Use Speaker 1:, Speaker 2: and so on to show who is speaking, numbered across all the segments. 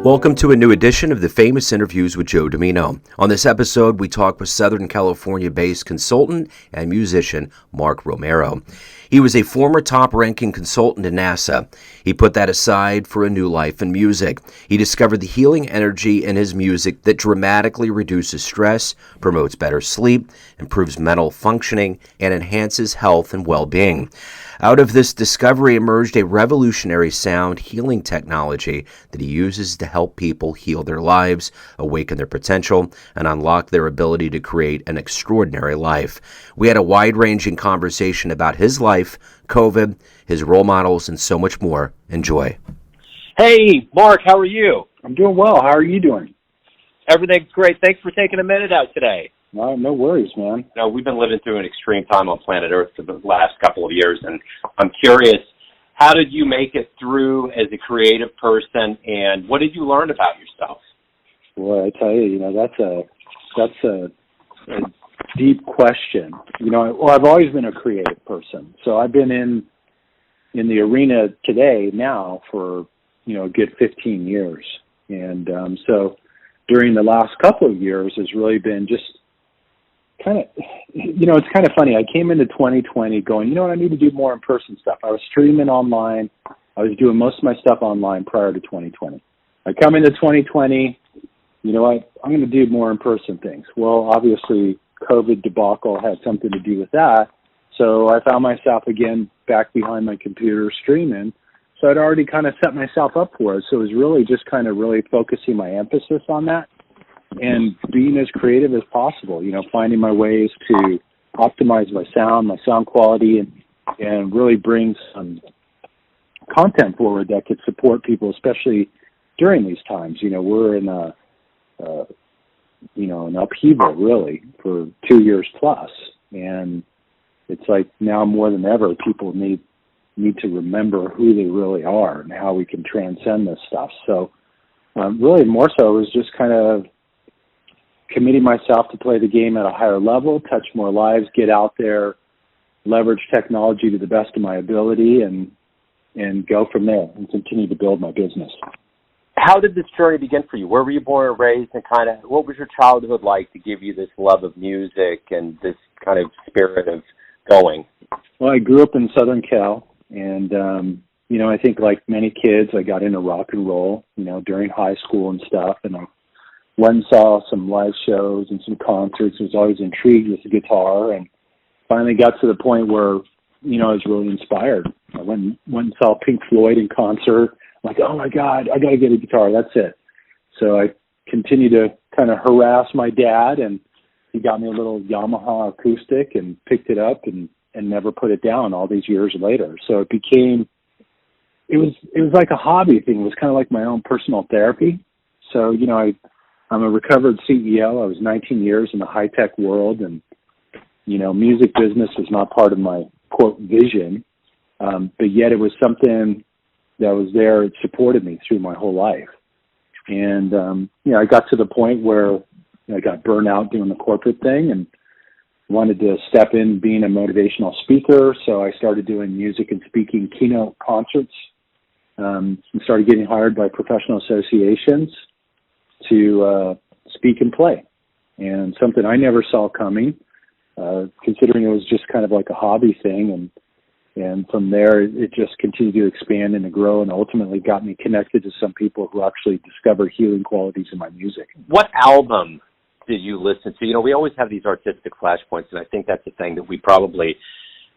Speaker 1: Welcome to a new edition of the Famous Interviews with Joe Dimino. On this episode, we talk with Southern California-based consultant and musician Mark Romero. He was a former top-ranking consultant at NASA. He put that aside for a new life in music. He discovered the healing energy in his music that dramatically reduces stress, promotes better sleep, improves mental functioning, and enhances health and well-being. Out of this discovery emerged a revolutionary sound healing technology that he uses to help people heal their lives, awaken their potential, and unlock their ability to create an extraordinary life. We had a wide-ranging conversation about his life, COVID, his role models, and so much more. Enjoy.
Speaker 2: Hey, Mark, how are you?
Speaker 3: I'm doing well. How are you doing?
Speaker 2: Everything's great. Thanks for taking a minute out today.
Speaker 3: No worries, man.
Speaker 2: You know, we've been living through an extreme time on planet Earth for the last couple of years, and I'm curious, how did you make it through as a creative person, and what did you learn about yourself?
Speaker 3: Well, I tell you, that's a deep question. I've always been a creative person, so I've been in the arena today now for a good 15 years, and so during the last couple of years has really been just it's kind of funny. I came into 2020 going, I need to do more in-person stuff. I was streaming online. I was doing most of my stuff online prior to 2020. I come into 2020, I'm going to do more in-person things. Well, obviously, COVID debacle had something to do with that. So I found myself again back behind my computer streaming. So I'd already kind of set myself up for it. So it was really just kind of really focusing my emphasis on that and being as creative as possible, finding my ways to optimize my sound quality, and really bring some content forward that could support people, especially during these times. We're in an upheaval really for 2 years plus, and it's like now more than ever people need to remember who they really are and how we can transcend this stuff. So really more so it was just kind of committing myself to play the game at a higher level, touch more lives, get out there, leverage technology to the best of my ability, and go from there and continue to build my business.
Speaker 2: How did this journey begin for you? Where were you born and raised, and kind of what was your childhood like to give you this love of music and this kind of spirit of going?
Speaker 3: Well, I grew up in Southern Cal, and I think like many kids, I got into rock and roll, during high school and stuff, and I went and saw some live shows and some concerts. I was always intrigued with the guitar, and finally got to the point where, I was really inspired. I went and saw Pink Floyd in concert. I'm like, oh my God, I got to get a guitar. That's it. So I continued to kind of harass my dad, and he got me a little Yamaha acoustic and picked it up and never put it down all these years later. So it was like a hobby thing. It was kind of like my own personal therapy. So, I'm a recovered CEO. I was 19 years in the high-tech world, and, music business was not part of my, quote, vision, but yet it was something that was there. It supported me through my whole life. And, I got to the point where I got burned out doing the corporate thing and wanted to step in being a motivational speaker, so I started doing music and speaking keynote concerts, and started getting hired by professional associations to speak and play, and something I never saw coming, considering it was just kind of like a hobby thing, and from there it just continued to expand and to grow, and ultimately got me connected to some people who actually discovered healing qualities in my music.
Speaker 2: What album did you listen to? We always have these artistic flashpoints, and I think that's the thing that we probably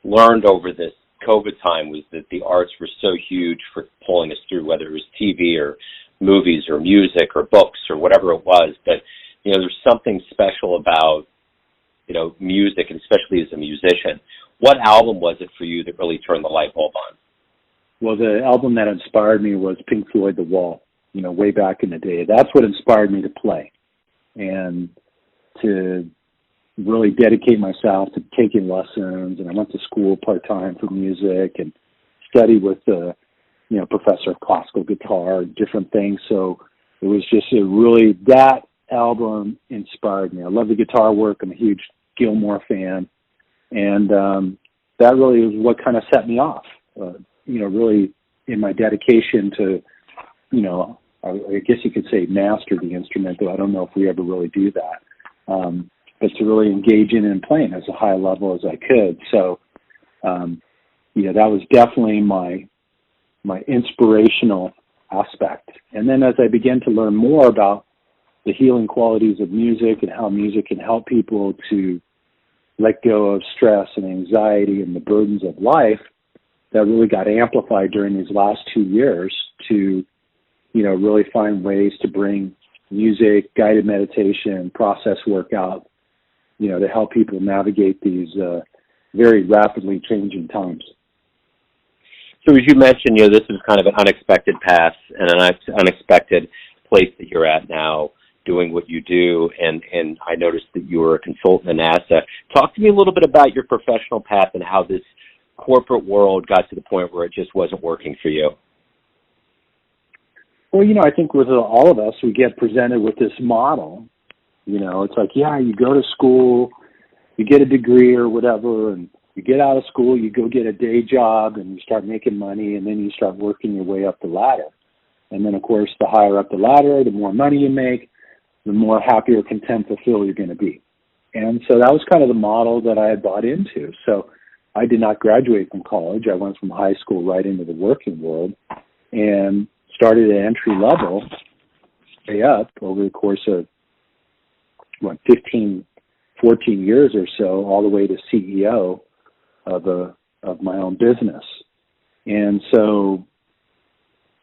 Speaker 2: learned over this COVID time, was that the arts were so huge for pulling us through, whether it was TV or movies or music or books or whatever it was. But, there's something special about, music, and especially as a musician. What album was it for you that really turned the light bulb on?
Speaker 3: Well, the album that inspired me was Pink Floyd, The Wall, way back in the day. That's what inspired me to play and to really dedicate myself to taking lessons. And I went to school part-time for music and studied with the professor of classical guitar and different things. So it was just that album inspired me. I love the guitar work. I'm a huge Gilmore fan. And that really is what kind of set me off, really in my dedication to, I guess you could say master the instrument, though I don't know if we ever really do that. But to really engage in and playing as a high level as I could. So, that was definitely my inspirational aspect. And then as I began to learn more about the healing qualities of music and how music can help people to let go of stress and anxiety and the burdens of life, that really got amplified during these last 2 years to, really find ways to bring music, guided meditation, process workout, to help people navigate these very rapidly changing times.
Speaker 2: So as you mentioned, this is kind of an unexpected path and an unexpected place that you're at now doing what you do, and I noticed that you were a consultant in NASA. Talk to me a little bit about your professional path and how this corporate world got to the point where it just wasn't working for you.
Speaker 3: Well, I think with all of us, we get presented with this model. It's like, you go to school, you get a degree or whatever, and you get out of school, you go get a day job, and you start making money, and then you start working your way up the ladder. And then, of course, the higher up the ladder, the more money you make, the more happier, content, fulfilled you're going to be. And so that was kind of the model that I had bought into. So I did not graduate from college. I went from high school right into the working world and started at entry level, way up over the course of 15, 14 years or so, all the way to CEO of my own business. And so,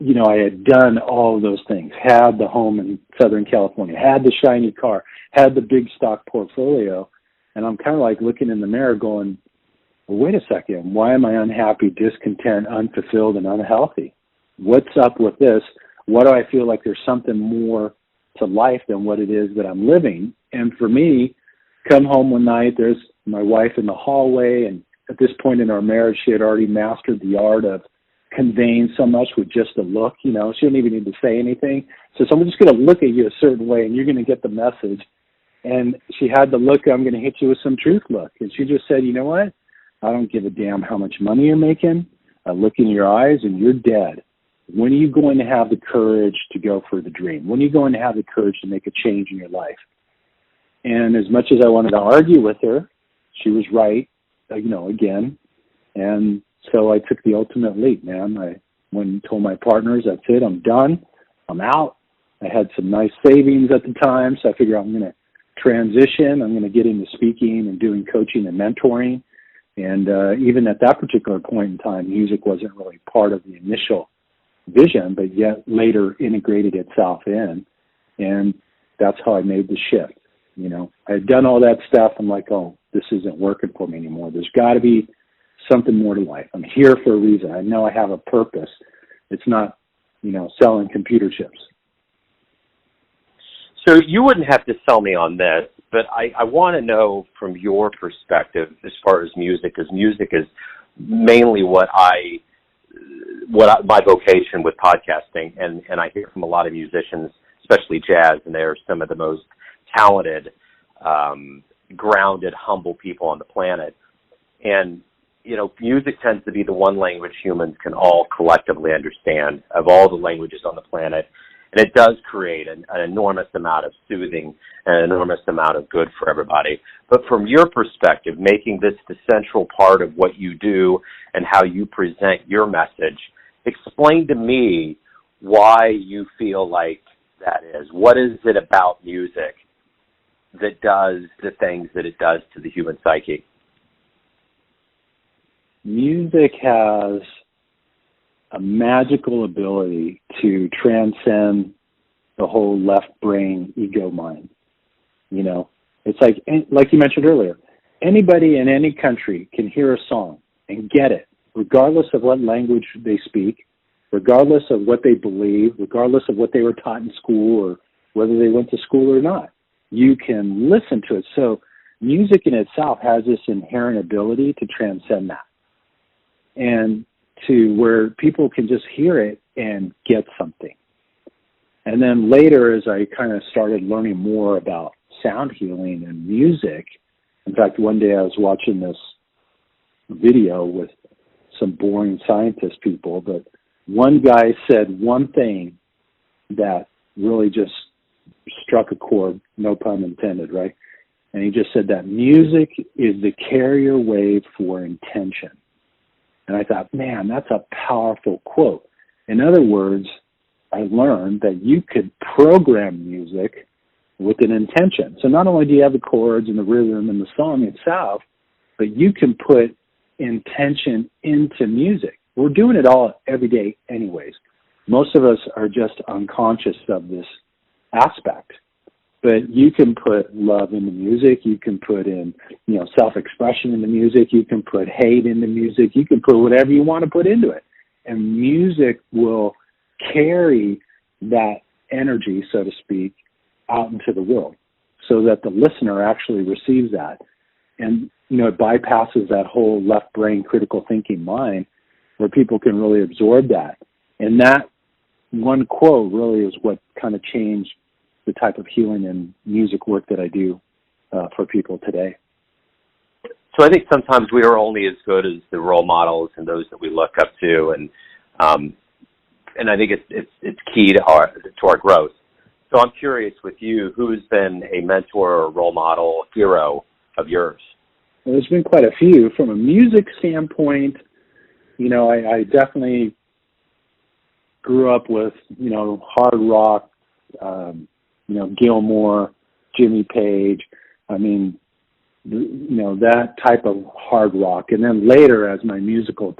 Speaker 3: I had done all of those things, had the home in Southern California, had the shiny car, had the big stock portfolio, and I'm kind of like looking in the mirror going, well, wait a second, why am I unhappy, discontent, unfulfilled, and unhealthy? What's up with this? Why do I feel like there's something more to life than what it is that I'm living? And for me, come home one night, there's my wife in the hallway, and at this point in our marriage, she had already mastered the art of conveying so much with just a look. She don't even need to say anything. So someone's just going to look at you a certain way, and you're going to get the message. And she had the look, I'm going to hit you with some truth look. And she just said, you know what? I don't give a damn how much money you're making. I look in your eyes, and you're dead. When are you going to have the courage to go for the dream? When are you going to have the courage to make a change in your life? And as much as I wanted to argue with her, she was right, again. And so I took the ultimate leap, man. I went and told my partners, that's it, I'm done. I'm out. I had some nice savings at the time, so I figured I'm going to transition. I'm going to get into speaking and doing coaching and mentoring. And even at that particular point in time, music wasn't really part of the initial vision, but yet later integrated itself in. And that's how I made the shift. I had done all that stuff. I'm like, oh, this isn't working for me anymore. There's got to be something more to life. I'm here for a reason. I know I have a purpose. It's not, selling computer chips.
Speaker 2: So you wouldn't have to sell me on this, but I want to know from your perspective as far as music, because music is mainly my vocation with podcasting, and I hear from a lot of musicians, especially jazz, and they're some of the most talented, grounded, humble people on the planet. And, music tends to be the one language humans can all collectively understand of all the languages on the planet. And it does create an enormous amount of soothing and an enormous amount of good for everybody. But from your perspective, making this the central part of what you do and how you present your message, explain to me why you feel like that is. What is it about music that does the things that it does to the human psyche?
Speaker 3: Music has a magical ability to transcend the whole left brain ego mind. It's like you mentioned earlier, anybody in any country can hear a song and get it, regardless of what language they speak, regardless of what they believe, regardless of what they were taught in school or whether they went to school or not. You can listen to it. So music in itself has this inherent ability to transcend that, and to where people can just hear it and get something. And then later, as I kind of started learning more about sound healing and music, in fact, one day I was watching this video with some boring scientist people, but one guy said one thing that really just struck a chord, no pun intended, right? And he just said that music is the carrier wave for intention. And I thought, man, that's a powerful quote. In other words, I learned that you could program music with an intention. So not only do you have the chords and the rhythm and the song itself, but you can put intention into music. We're doing it all every day anyways. Most of us are just unconscious of this aspect. But you can put love into music. You can put in, self-expression into music. You can put hate into music. You can put whatever you want to put into it. And music will carry that energy, so to speak, out into the world so that the listener actually receives that. And, it bypasses that whole left brain critical thinking mind where people can really absorb that. And that one quote really is what kind of changed the type of healing and music work that I do for people today.
Speaker 2: So I think sometimes we are only as good as the role models and those that we look up to, and I think it's key to our growth. So I'm curious with you, who's been a mentor or role model, hero of yours?
Speaker 3: Well, there's been quite a few. From a music standpoint, I definitely grew up with, hard rock, Gilmore, Jimmy Page. I mean, that type of hard rock. And then later, as my musical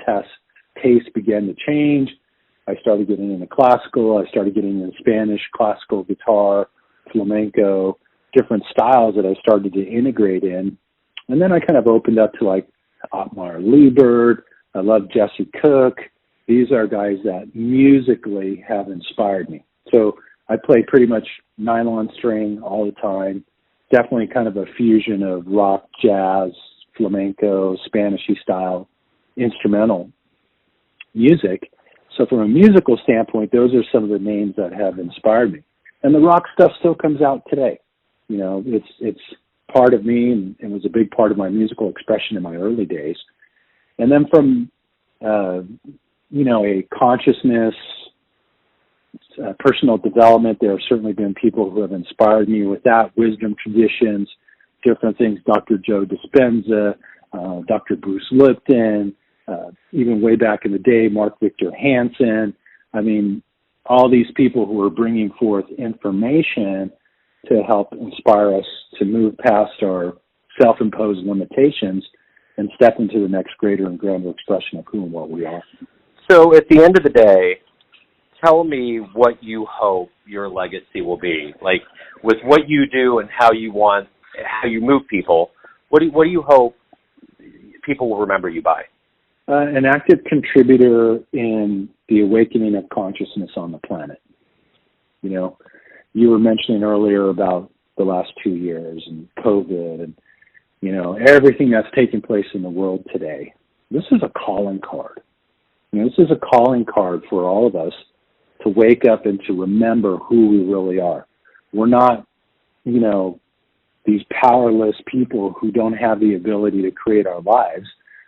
Speaker 3: taste began to change, I started getting into classical. I started getting into Spanish classical guitar, flamenco, different styles that I started to integrate in. And then I kind of opened up to like Otmar Liebert. I love Jesse Cook. These are guys that musically have inspired me. So I play pretty much nylon string all the time. Definitely kind of a fusion of rock, jazz, flamenco, Spanishy style, instrumental music. So from a musical standpoint, those are some of the names that have inspired me. And the rock stuff still comes out today. It's part of me and it was a big part of my musical expression in my early days. And then from, a consciousness, personal development, there have certainly been people who have inspired me with that, wisdom traditions, different things, Dr. Joe Dispenza, Dr. Bruce Lipton, even way back in the day, Mark Victor Hansen. I mean, all these people who are bringing forth information to help inspire us to move past our self-imposed limitations and step into the next greater and grander expression of who and what we are.
Speaker 2: So at the end of the day, tell me what you hope your legacy will be. Like, with what you do and how you move people, what do you hope people will remember you by?
Speaker 3: An active contributor in the awakening of consciousness on the planet. You were mentioning earlier about the last 2 years and COVID and, everything that's taking place in the world today. This is a calling card. This is a calling card for all of us to wake up and to remember who we really are. We're not, these powerless people who don't have the ability to create our lives.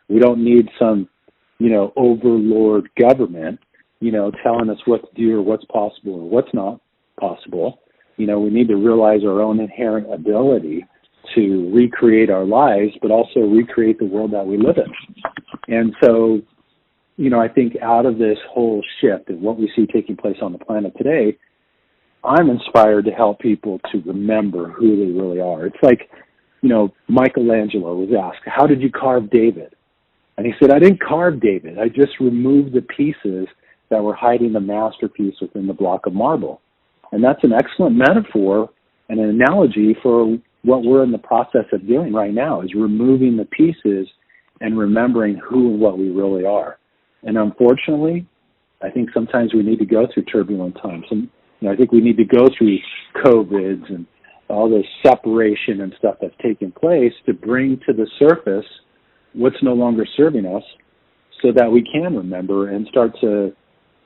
Speaker 3: We don't need some, overlord government, telling us what to do or what's possible or what's not possible. We need to realize our own inherent ability to recreate our lives, but also recreate the world that we live in. And so, I think out of this whole shift of what we see taking place on the planet today, I'm inspired to help people to remember who they really are. It's like, Michelangelo was asked, how did you carve David? And he said, I didn't carve David. I just removed the pieces that were hiding the masterpiece within the block of marble. And that's an excellent metaphor and an analogy for what we're in the process of doing right now, is removing the pieces and remembering who and what we really are. And unfortunately, I think sometimes we need to go through turbulent times. And I think we need to go through COVIDs and all this separation and stuff that's taking place to bring to the surface what's no longer serving us so that we can remember and start to,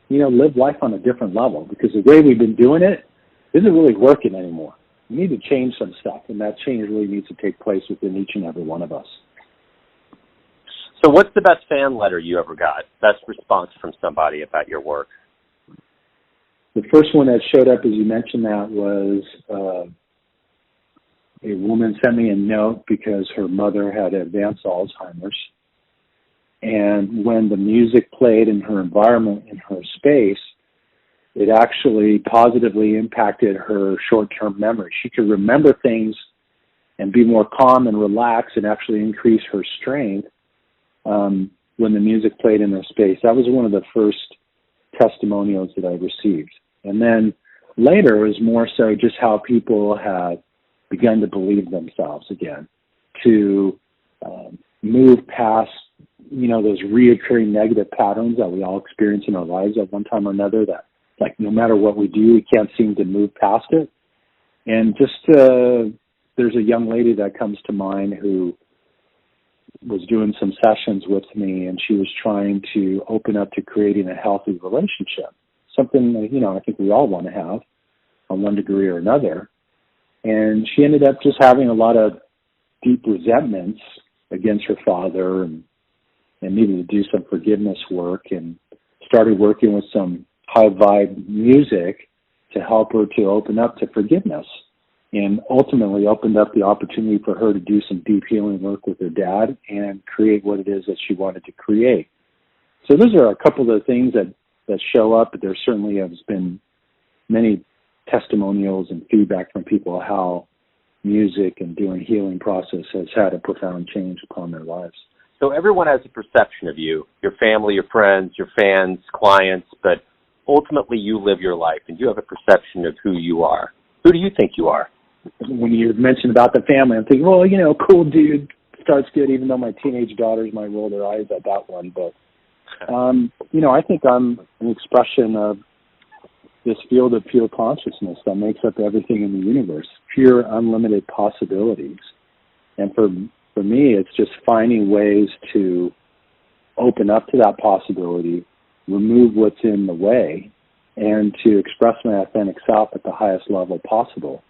Speaker 3: live life on a different level. Because the way we've been doing it isn't really working anymore. We need to change some stuff, and that change really needs to take place within each and every one of us.
Speaker 2: So what's the best fan letter you ever got? Best response from somebody about your work?
Speaker 3: The first one that showed up, as you mentioned, that was a woman sent me a note because her mother had advanced Alzheimer's. And when the music played in her environment, in her space, it actually positively impacted her short-term memory. She could remember things and be more calm and relaxed and actually increase her strength when the music played in her space. That was one of the first testimonials that I received. And then later it was more so just how people had begun to believe themselves again, to move past, those reoccurring negative patterns that we all experience in our lives at one time or another, that like no matter what we do, we can't seem to move past it. And just there's a young lady that comes to mind who was doing some sessions with me, and she was trying to open up to creating a healthy relationship, something I think we all want to have on one degree or another. And she ended up just having a lot of deep resentments against her father and needed to do some forgiveness work, and started working with some high vibe music to help her to open up to forgiveness, and ultimately opened up the opportunity for her to do some deep healing work with her dad and create what it is that she wanted to create. So those are a couple of the things that show up, but there certainly has been many testimonials and feedback from people how music and doing healing process has had a profound change upon their lives.
Speaker 2: So everyone has a perception of you, your family, your friends, your fans, clients, but ultimately you live your life and you have a perception of who you are. Who do you think you are?
Speaker 3: When you mentioned about the family, I'm thinking, well, cool dude, starts good, even though my teenage daughters might roll their eyes at that one. But, I think I'm an expression of this field of pure consciousness that makes up everything in the universe, pure, unlimited possibilities. And for me, it's just finding ways to open up to that possibility, remove what's in the way, and to express my authentic self at the highest level possible.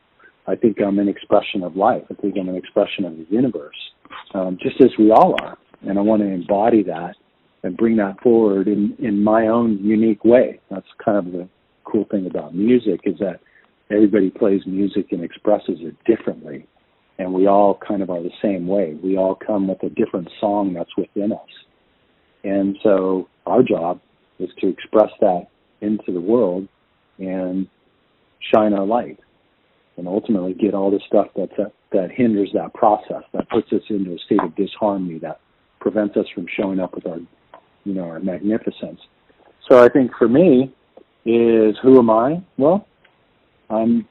Speaker 3: I think I'm an expression of life. I think I'm an expression of the universe, just as we all are. And I want to embody that and bring that forward in my own unique way. That's kind of the cool thing about music, is that everybody plays music and expresses it differently. And we all kind of are the same way. We all come with a different song that's within us. And so our job is to express that into the world and shine our light, and ultimately get all the stuff that hinders that process, that puts us into a state of disharmony, that prevents us from showing up with our magnificence. So I think for me is, who am I? Well, I'm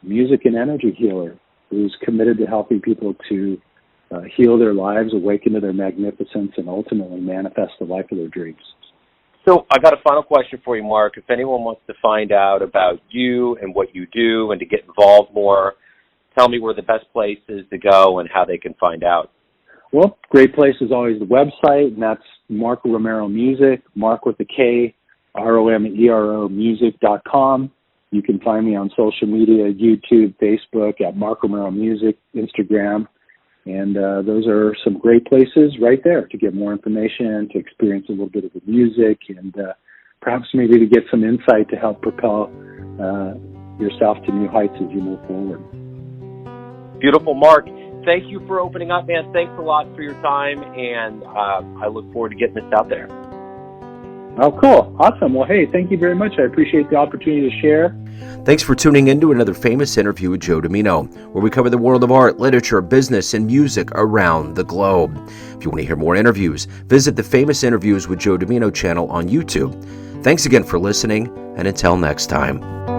Speaker 3: music and energy healer who's committed to helping people to heal their lives, awaken to their magnificence, and ultimately manifest the life of their dreams.
Speaker 2: So I got a final question for you, Mark. If anyone wants to find out about you and what you do and to get involved more, tell me where the best place is to go and how they can find out.
Speaker 3: Well, great place is always the website, and that's Mark Romero Music, Mark with a K, Romero music.com. You can find me on social media, YouTube, Facebook, at Mark Romero Music, Instagram. And those are some great places right there to get more information, to experience a little bit of the music, and perhaps maybe to get some insight to help propel yourself to new heights as you move forward.
Speaker 2: Beautiful, Mark. Thank you for opening up, man. Thanks a lot for your time, and I look forward to getting this out there.
Speaker 3: Oh, cool. Awesome. Well, hey, thank you very much. I appreciate the opportunity to share.
Speaker 1: Thanks for tuning in to another famous interview with Joe Dimino, where we cover the world of art, literature, business, and music around the globe. If you want to hear more interviews, visit the Famous Interviews with Joe Dimino channel on YouTube. Thanks again for listening, and until next time.